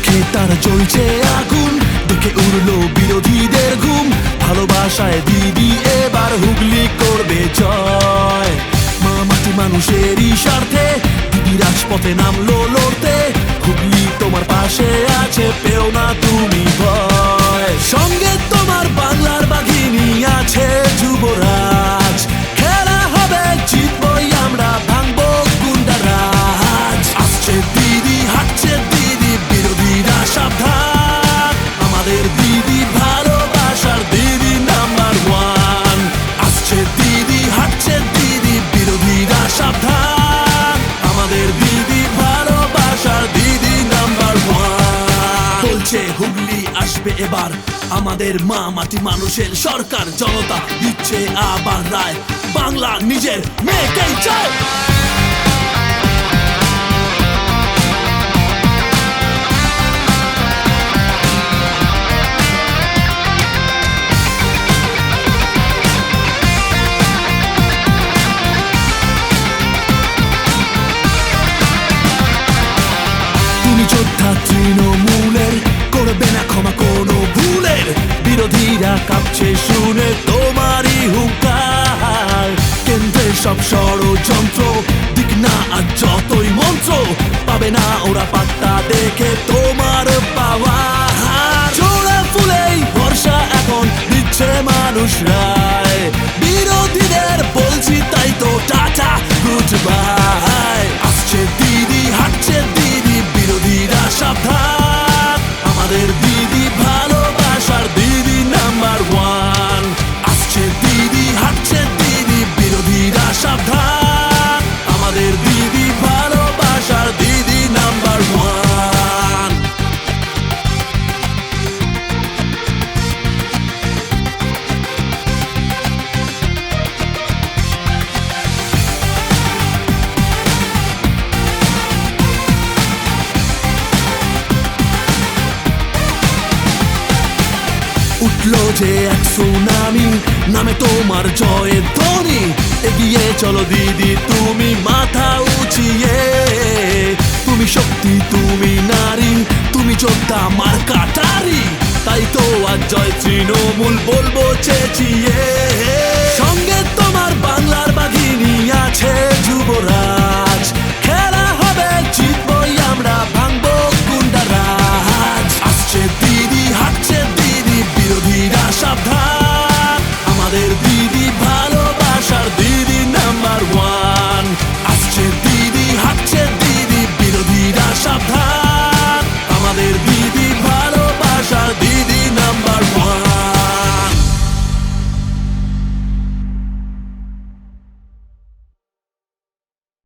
চোখে তার জ্বলছে আগুন, দেখে উড়লো বিরোধীদের ঘুম। ভালোবাসায় দিদি এবার হুগলি করবে জয়। মা মাটি মানুষেরই স্বার্থে দিদি রাজপথে নামলো লড়তে। হুগলি তোমার পাশে আছে, পেও না তুমি ভয়। সঙ্গে তোমার বাংলার বাঘিনী আছে যুবরাজ। খেলা হবে, জিতবই আমরা, ভাঙবো গুন্ডারাজ। আসছে দিদি, হাঁটছে দিদি, বিরোধীরা সাবধান। আমাদের দিদি ভালোবাসার দিদি নাম্বার ওয়ান। আসছে দিদি, হাঁটছে দিদি, বিরোধীরা সাবধান। আমাদের দিদি ভালোবাসার দিদি নাম্বার ওয়ান। বলছে হুগলি আসবে এবার আমাদের মা মাটি মানুষের সরকার। জনতা দিচ্ছে আবার রায়, বাংলা নিজের মেয়েকেই চায়। তুমি যোদ্ধা তৃণমূলের, করবে না ক্ষমা কোনো ভুলের। বিরোধীরা কাঁপছে শুনে তোমারই হুঙ্কার। কেন্দ্রে সব ষড়যন্ত্র, দিক না আর যতই মন্ত্র, পাবে না ওরা পাত্তা দেখে তোমার পাওয়ার। জোড়া ফুলেই ভরসা এখন দিচ্ছে মানুষ রায়। বিরোধীদের বলছি তাই তো টাটা গুড বাই। আসছে দিদি, হাঁটছে দিদি, বিরোধীরা সাবধান। আমাদের দিদি ভালোবাসার দিদি নাম্বার ওয়ান। আসছে দিদি, হাঁটছে দিদি, বিরোধীরা সাবধান। আমাদের দিদি ভালোবাসার দিদি নাম্বার ওয়ান। উঠলো যে এক সুনামি, নামে তোমার জয়ের ধ্বনি। এগিয়ে চলো দিদি তুমি মাথা উঁচিয়ে। তুমি শক্তি, তুমি নারী, তুমি যোদ্ধা মার্কাটারি। তাই তো আজ জয় তৃণমূল বলবো চেঁচিয়ে।